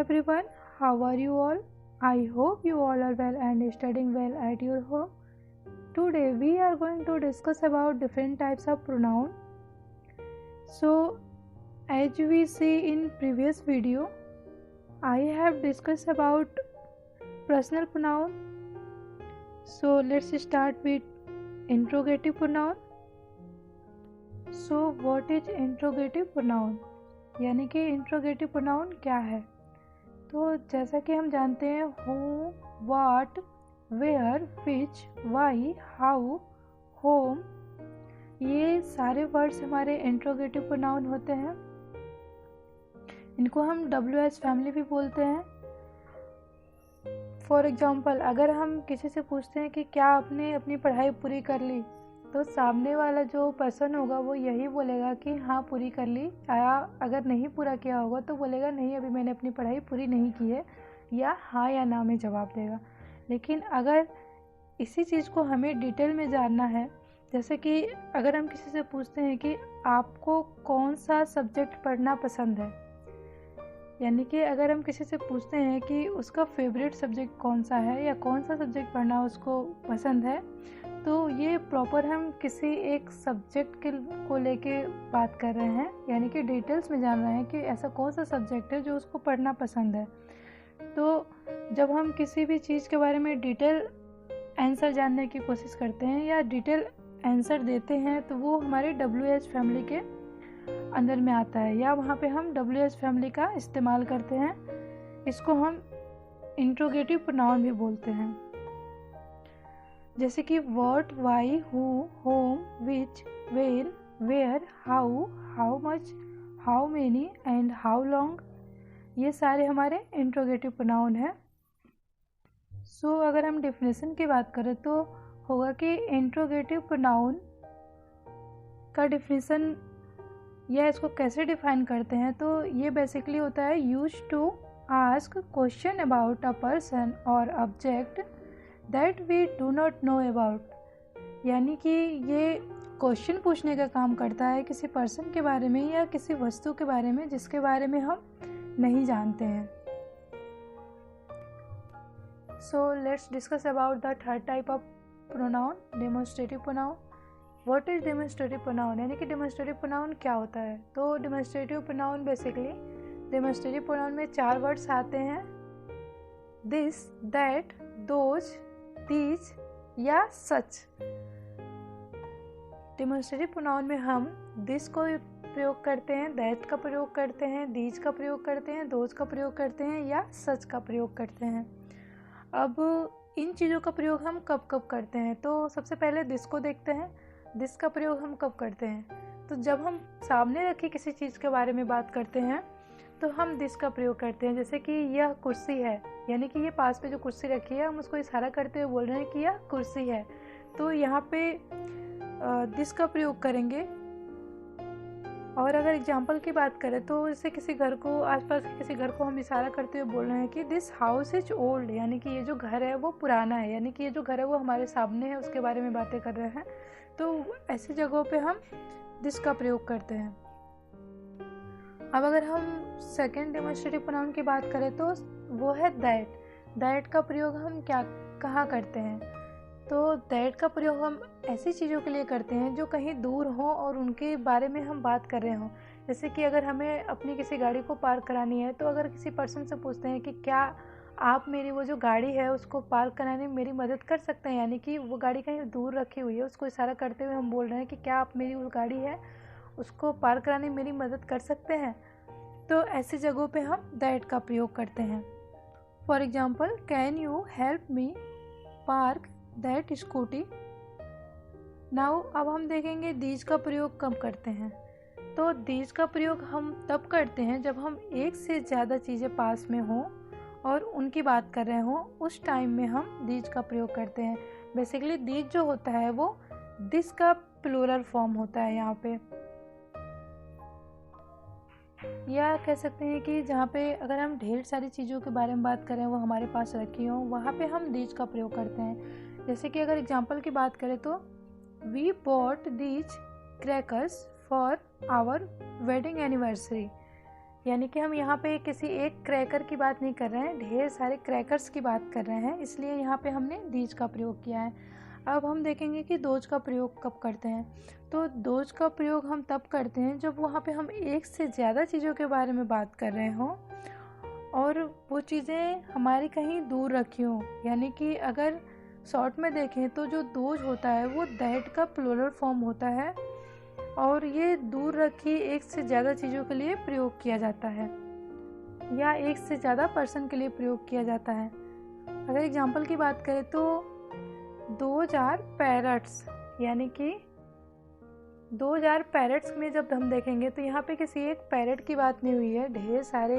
everyone, how are you all? I hope you all are well and studying well at your home. Today we are going to discuss about different types of pronoun. So as we see in previous video, I have discussed about personal pronoun. So let's start with interrogative pronoun. So what is interrogative pronoun? यानी कि interrogative pronoun क्या है? तो जैसा कि हम जानते हैं who, what, where, which, why, how, home, ये सारे वर्ड्स हमारे इंट्रोगेटिव प्रोनाउन होते हैं. इनको हम WH फैमिली भी बोलते हैं. फॉर एग्जाम्पल, अगर हम किसी से पूछते हैं कि क्या आपने अपनी पढ़ाई पूरी कर ली, तो सामने वाला जो पर्सन होगा वो यही बोलेगा कि हाँ पूरी कर ली, या अगर नहीं पूरा किया होगा तो बोलेगा नहीं अभी मैंने अपनी पढ़ाई पूरी नहीं की है, या हाँ या ना में जवाब देगा. लेकिन अगर इसी चीज़ को हमें डिटेल में जानना है, जैसे कि अगर हम किसी से पूछते हैं कि आपको कौन सा सब्जेक्ट पढ़ना पसंद है, यानी कि अगर हम किसी से पूछते हैं कि उसका फेवरेट सब्जेक्ट कौन सा है या कौन सा सब्जेक्ट पढ़ना उसको पसंद है, तो ये प्रॉपर हम किसी एक सब्जेक्ट को लेके बात कर रहे हैं, यानी कि डिटेल्स में जान रहे हैं कि ऐसा कौन सा सब्जेक्ट है जो उसको पढ़ना पसंद है. तो जब हम किसी भी चीज़ के बारे में डिटेल आंसर जानने की कोशिश करते हैं या डिटेल आंसर देते हैं, तो वो हमारे WH फैमिली के अंदर में आता है, या वहाँ पे हम WH फैमिली का इस्तेमाल करते हैं. इसको हम इंट्रोगेटिव प्रोनाउन भी बोलते हैं, जैसे कि what, why, who, home, which, when, where, how, how much, how many and how long, ये सारे हमारे इंट्रोगेटिव प्रोनाउन हैं. सो अगर हम डेफिनेशन की बात करें तो होगा कि इंट्रोगेटिव प्रोनाउन का डेफिनेशन या इसको कैसे डिफाइन करते हैं, तो ये बेसिकली होता है use to ask question about a person or object that we do not know about. यानी कि ये क्वेश्चन पूछने का काम करता है किसी पर्सन के बारे में या किसी वस्तु के बारे में जिसके बारे में हम नहीं जानते हैं. So let's discuss about the third type of pronoun, demonstrative pronoun. What is demonstrative pronoun, यानी कि डेमोन्स्ट्रेटिव प्रोनाउन क्या होता है? तो demonstrative pronoun basically demonstrative pronoun में 4 वर्ड्स आते हैं, दिस, दैट, दोज, दीज या सच. डेमोन्स्ट्रेटिव प्रोनाउन में हम दिस को प्रयोग करते हैं, दैट का प्रयोग करते हैं, दीज का प्रयोग करते हैं, दोज का प्रयोग करते हैं या सच का प्रयोग करते हैं. अब इन चीज़ों का प्रयोग हम कब कब करते हैं, तो सबसे पहले दिस को देखते हैं. दिस का प्रयोग हम कब करते हैं? तो जब हम सामने रखी किसी चीज़ के बारे में बात करते हैं तो हम दिस का प्रयोग करते हैं. जैसे कि यह कुर्सी है, यानी कि ये पास पे जो कुर्सी रखी है हम उसको इशारा करते हुए बोल रहे हैं कि यह कुर्सी है, तो यहाँ पे दिस का प्रयोग करेंगे. और अगर एग्जाम्पल की बात करें तो जैसे किसी घर को, आसपास के किसी घर को हम इशारा करते हुए बोल रहे हैं कि दिस हाउस इज ओल्ड, यानी कि ये जो घर है वो पुराना है, यानी कि ये जो घर है वो हमारे सामने है, उसके बारे में बातें कर रहे हैं. तो ऐसी जगहों पे हम दिस का प्रयोग करते हैं. अब अगर हम सेकेंड डेमोन्स्ट्रेटिव प्रोनाउन की बात करें तो वो है दैट. दैट का प्रयोग हम कहाँ करते हैं? तो दैट का प्रयोग हम ऐसी चीज़ों के लिए करते हैं जो कहीं दूर हों और उनके बारे में हम बात कर रहे हों. जैसे कि अगर हमें अपनी किसी गाड़ी को पार्क करानी है, तो अगर किसी पर्सन से पूछते हैं कि क्या आप मेरी वो जो गाड़ी है उसको पार्क कराने में मेरी मदद कर सकते हैं, यानी कि वो गाड़ी कहीं दूर रखी हुई है, उसको इशारा करते हुए हम बोल रहे हैं कि क्या आप मेरी वो गाड़ी है उसको पार्क कराने में मेरी मदद कर सकते हैं, तो ऐसी जगहों पे हम दैट का प्रयोग करते हैं. For example, can you help me park that scooty. Now अब हम देखेंगे दीज का प्रयोग कब करते हैं. तो दीज का प्रयोग हम तब करते हैं जब हम एक से ज़्यादा चीज़ें पास में हों और उनकी बात कर रहे हों, उस टाइम में हम दीज का प्रयोग करते हैं. बेसिकली दीज जो होता है वो दिस का प्लूरल फॉर्म होता है यहाँ पे, या कह सकते हैं कि जहाँ पे अगर हम ढेर सारी चीज़ों के बारे में बात करें वो हमारे पास रखी हो, वहाँ पे हम दीज का प्रयोग करते हैं. जैसे कि अगर एग्जाम्पल की बात करें तो we bought these crackers for our wedding anniversary. यानी कि हम यहाँ पे किसी एक क्रैकर की बात नहीं कर रहे हैं, ढेर सारे क्रैकर्स की बात कर रहे हैं, इसलिए यहाँ पे हमने दीज का प्रयोग किया है। अब हम देखेंगे कि दोज का प्रयोग कब करते हैं। तो दोज का प्रयोग हम तब करते हैं जब वहाँ पे हम एक से ज़्यादा चीज़ों के बारे में बात कर रहे हों और वो चीज़ें हमारी कहीं दूर रखी हों। यानी कि अगर शॉर्ट में देखें तो जो दोज होता है वो दैट का प्लूरल फॉर्म होता है और ये दूर रखी एक से ज़्यादा चीज़ों के लिए प्रयोग किया जाता है या एक से ज़्यादा पर्सन के लिए प्रयोग किया जाता है। अगर एग्जाम्पल की बात करें तो दोज आर पैरट्स, यानी कि 2000 पैरट्स में जब हम देखेंगे तो यहाँ पे किसी एक पैरट की बात नहीं हुई है, ढेर सारे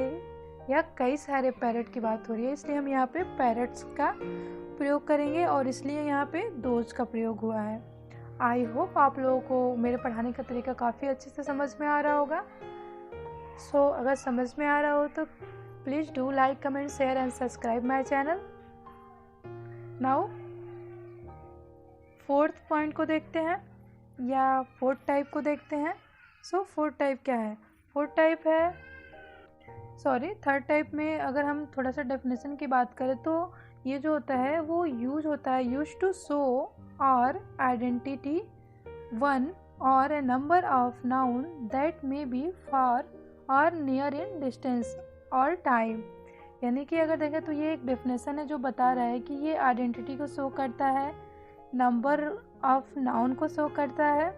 या कई सारे पैरट की बात हो रही है, इसलिए हम यहाँ पे पैरट्स का प्रयोग करेंगे और इसलिए यहाँ पे दोज का प्रयोग हुआ है। आई होप आप लोगों को मेरे पढ़ाने का तरीका काफ़ी अच्छे से समझ में आ रहा होगा। सो अगर समझ में आ रहा हो तो please do like, comment, share and subscribe my channel. Now fourth point को देखते हैं या फोर्थ टाइप को देखते हैं। सो फोर्थ टाइप क्या है? फोर्थ टाइप है थर्ड टाइप में अगर हम थोड़ा सा डेफिनेशन की बात करें तो ये जो होता है वो यूज होता है use to show or identity one or a number of noun that may be far or near in distance or time. यानी कि अगर देखें तो ये एक डेफिनेशन है जो बता रहा है कि ये आइडेंटिटी को शो करता है, नंबर ऑफ नाउन को शो करता है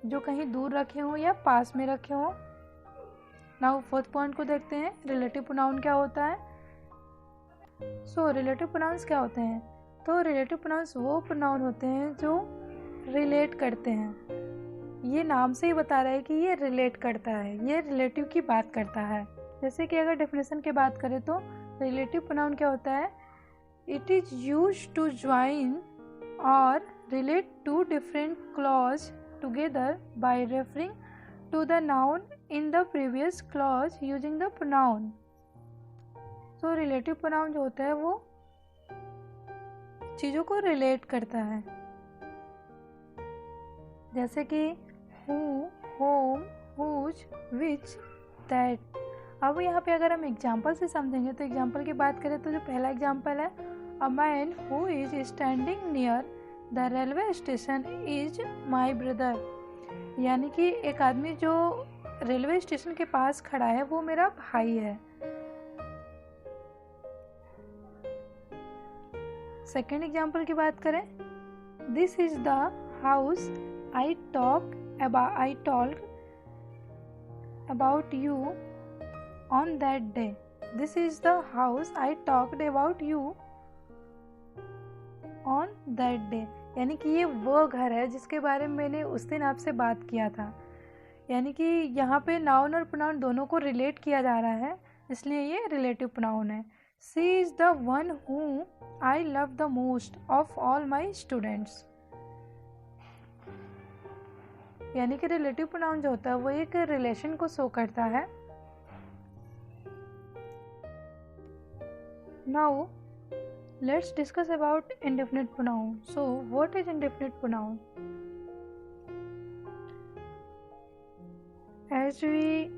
जो कहीं दूर रखे हों या पास में रखे हों। नाउ फोर्थ पॉइंट को देखते हैं, रिलेटिव प्रोनाउन क्या होता है। सो रिलेटिव प्रोनाउंस क्या होते हैं? तो रिलेटिव प्रोनाउंस वो प्रोनाउन होते हैं जो रिलेट करते हैं। ये नाम से ही बता रहा है कि ये रिलेट करता है, ये रिलेटिव की बात करता है। जैसे कि अगर डेफिनेशन की बात करें तो रिलेटिव प्रोनाउन क्या होता है? It is used to join और relate two different clause together by referring to the noun in the previous clause using the pronoun. So relative pronoun जो होता है वो चीज़ों को relate करता है, जैसे कि who, whom, whose, which, that। अब यहाँ पे अगर हम एग्जाम्पल से समझेंगे तो एग्जाम्पल की बात करें तो जो पहला एग्जाम्पल है, a man who is standing near the railway station is my brother. यानी कि एक आदमी जो रेलवे स्टेशन के पास खड़ा है वो मेरा भाई है। सेकेंड एग्जाम्पल की बात करें, this is the house I told about you on that day. This is the house I talked about you on that day. यानी कि ये वो घर है जिसके बारे में मैंने उस दिन आपसे बात किया था। यानी कि यहाँ पे नाउन और प्रोनाउन दोनों को रिलेट किया जा रहा है, इसलिए ये रिलेटिव प्रोनाउन है। She is the one whom I love the most of all my students. यानी कि रिलेटिव प्रोनाउन जो होता है वो एक रिलेशन को शो करता है। Now let's discuss about indefinite pronoun. So what is indefinite pronoun? As we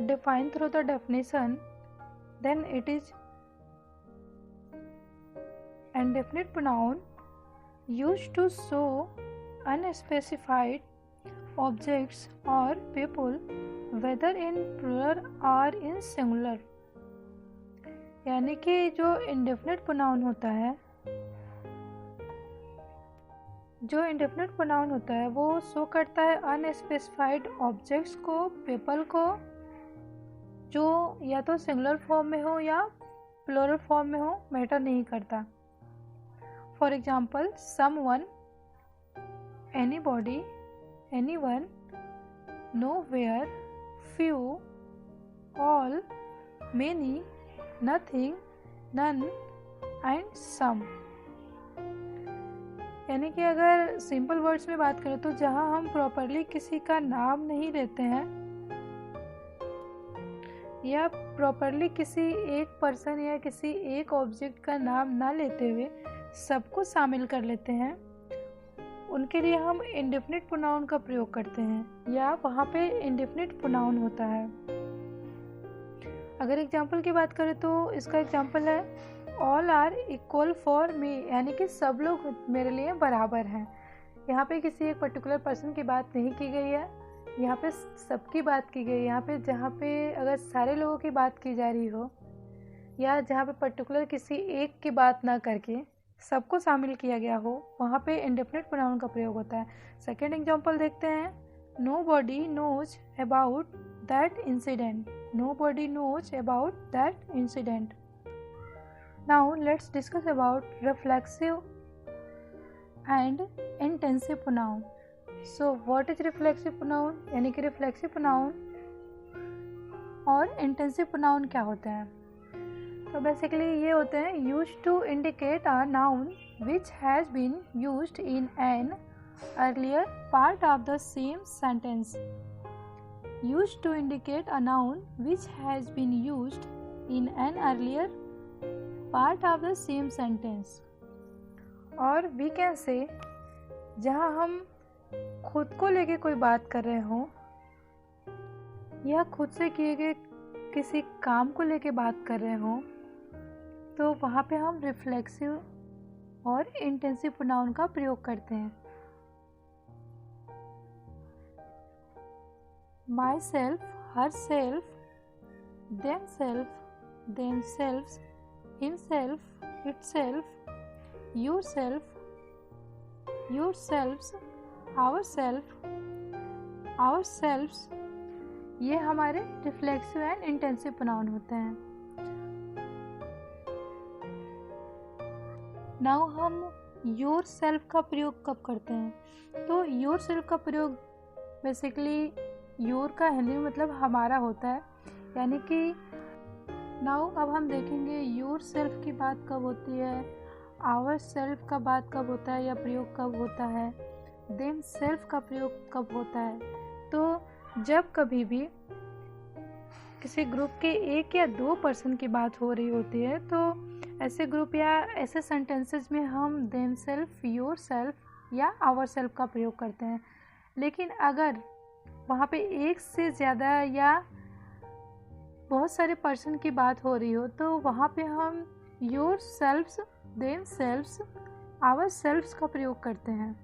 define through the definition, then it is indefinite pronoun used to show unspecified objects or people whether in plural or in singular। यानी कि जो indefinite pronoun होता है वो show करता है unspecified objects को, people को, जो या तो सिंगुलर फॉर्म में हो या प्लूरल फॉर्म में हो, मैटर नहीं करता। For example someone, anybody, anyone, nowhere, few, all, many, nothing, none and some. यानी कि अगर सिंपल वर्ड्स में बात करें तो जहाँ हम प्रॉपरली किसी का नाम नहीं लेते हैं या प्रॉपरली किसी एक पर्सन या किसी एक ऑब्जेक्ट का नाम ना लेते हुए सबको शामिल कर लेते हैं, उनके लिए हम इंडेफिनिट प्रोनाउन का प्रयोग करते हैं या वहाँ पे इंडेफिनिट प्रोनाउन होता है। अगर एग्जाम्पल की बात करें तो इसका एग्जाम्पल है all are equal for me, यानी कि सब लोग मेरे लिए बराबर हैं। यहाँ पे किसी एक पर्टिकुलर पर्सन की बात नहीं की गई है, यहाँ पे सबकी बात की गई है। यहाँ पे जहाँ पे अगर सारे लोगों की बात की जा रही हो या जहाँ पे पर्टिकुलर किसी एक की बात ना करके सबको शामिल किया गया हो, वहाँ पे इंडेफिनिट प्रोनाउन का प्रयोग होता है। सेकेंड एग्जाम्पल देखते हैं, nobody knows about that incident. Nobody knows about that incident. Now let's discuss about reflexive and intensive pronoun. So what is reflexive pronoun, यानी कि रिफ्लेक्सिव प्रोनाउन और इंटेंसिव प्रोनाउन क्या होते हैं? तो बेसिकली ये होते हैं use to indicate a noun which has been used in an earlier part of the same sentence. Use to indicate a noun which has been used in an earlier part of the same sentence. और we can से जहाँ हम खुद को लेके कोई बात कर रहे हों या खुद से किए गए किसी काम को लेके बात कर रहे हों, तो वहाँ पे हम रिफ्लेक्सिव और इंटेंसिव प्रोनाउन का प्रयोग करते हैं। Myself, herself, themself, themselves, himself, itself, yourself, yourselves, ourself, ourselves, ये हमारे रिफ्लेक्सिव एंड इंटेंसिव प्रोनाउन होते हैं। नाउ हम योर सेल्फ का प्रयोग कब करते हैं? तो योर सेल्फ का प्रयोग बेसिकली योर का हिंदी में मतलब हमारा होता है, यानी कि नाउ अब हम देखेंगे योर सेल्फ की बात कब होती है, आवर सेल्फ का बात कब होता है या प्रयोग कब होता है, देम सेल्फ का प्रयोग कब होता है। तो जब कभी भी किसी ग्रुप के एक या दो पर्सन की बात हो रही होती है, तो ऐसे ग्रुप या ऐसे सेंटेंसेस में हम देम सेल्फ, योर सेल्फ या आवर सेल्फ का प्रयोग करते हैं। लेकिन अगर वहाँ पे एक से ज़्यादा या बहुत सारे पर्सन की बात हो रही हो, तो वहाँ पे हम yourselves, themselves, ourselves का प्रयोग करते हैं।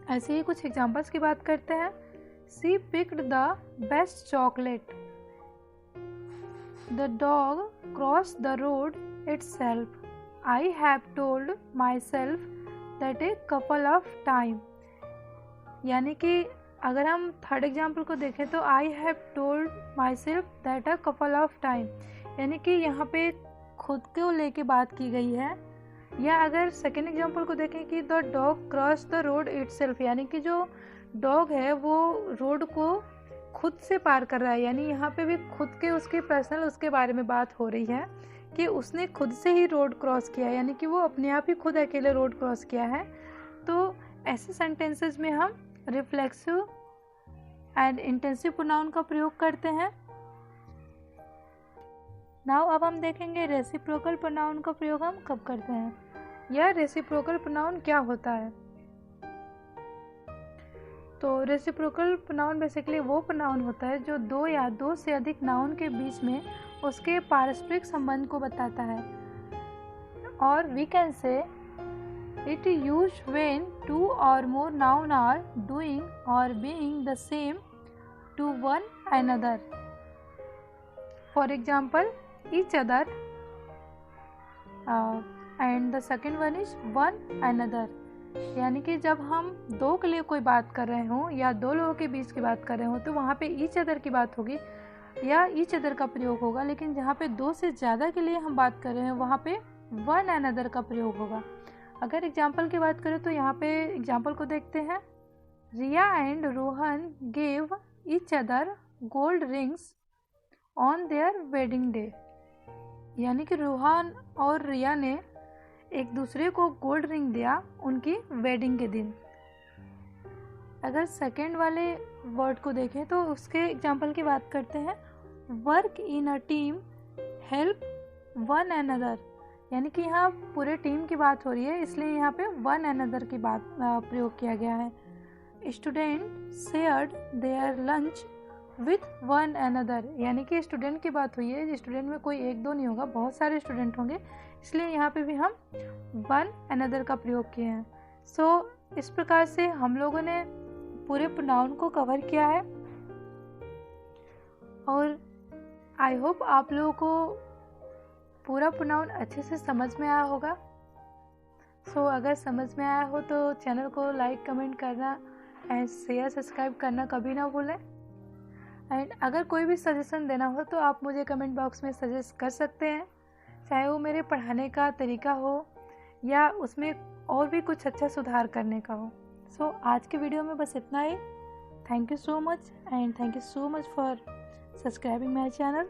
ऐसे ही कुछ एग्जांपल्स की बात करते हैं। She picked the best chocolate. The dog crossed the road itself. I have told myself that a couple of time. यानी कि अगर हम थर्ड एग्जाम्पल को देखें तो I have told myself that a couple of time, यानी कि यहाँ पे खुद को लेके बात की गई है। या अगर सेकेंड एग्जाम्पल को देखें कि the dog cross the road itself, यानी कि जो डॉग है वो रोड को खुद से पार कर रहा है, यानी यहाँ पे भी खुद के उसके पर्सनल उसके बारे में बात हो रही है कि उसने खुद से ही रोड क्रॉस किया, यानी कि वो अपने आप ही खुद अकेले रोड क्रॉस किया है। तो ऐसे सेंटेंसेस में हम रिफ्लेक्सिव एंड इंटेंसिव प्रोनाउन का प्रयोग करते हैं। नाउ अब हम देखेंगे रेसिप्रोकल प्रोनाउन का प्रयोग हम कब करते हैं या रेसिप्रोकल प्रोनाउन क्या होता है। तो रेसिप्रोकल प्रोनाउन बेसिकली वो प्रोनाउन होता है जो दो या दो से अधिक नाउन के बीच में उसके पारस्परिक संबंध को बताता है। और we can say it use when two or more noun are doing or being the same to one another. For example each other and the second one is one another, यानी कि जब हम दो के लिए कोई बात कर रहे हों या दो लोगों के बीच की बात कर रहे हों तो वहाँ पे each other की बात होगी या each other का प्रयोग होगा। लेकिन जहाँ पे दो से ज़्यादा के लिए हम बात कर रहे हैं वहाँ पे one another का प्रयोग होगा। अगर एग्जाम्पल की बात करें तो यहाँ पे एग्जाम्पल को देखते हैं। Riya and Rohan gave each other gold rings on their wedding day, यानी कि रोहन और रिया ने एक दूसरे को गोल्ड रिंग दिया उनकी वेडिंग के दिन। अगर सेकेंड वाले वर्ड को देखें तो उसके एग्जाम्पल की बात करते हैं। Work in a team, help one another, यानी कि यहाँ पूरे टीम की बात हो रही है इसलिए यहाँ पे वन अनदर की बात प्रयोग किया गया है। Student shared there lunch with one another, यानी कि स्टूडेंट की बात हुई है। स्टूडेंट में कोई एक दो नहीं होगा, बहुत सारे स्टूडेंट होंगे, इसलिए यहाँ पे भी हम वन अनदर का प्रयोग किए हैं। सो इस प्रकार से हम लोगों ने पूरे प्रोनाउन को कवर किया है और आई होप आप लोगों को पूरा प्रोनाउन अच्छे से समझ में आया होगा। सो अगर समझ में आया हो तो चैनल को लाइक कमेंट करना एंड शेयर सब्सक्राइब करना कभी ना भूलें। एंड अगर कोई भी सजेशन देना हो तो आप मुझे कमेंट बॉक्स में सजेस्ट कर सकते हैं, चाहे वो मेरे पढ़ाने का तरीका हो या उसमें और भी कुछ अच्छा सुधार करने का हो। सो आज की वीडियो में बस इतना ही। Thank you so much and thank you so much for subscribing my channel.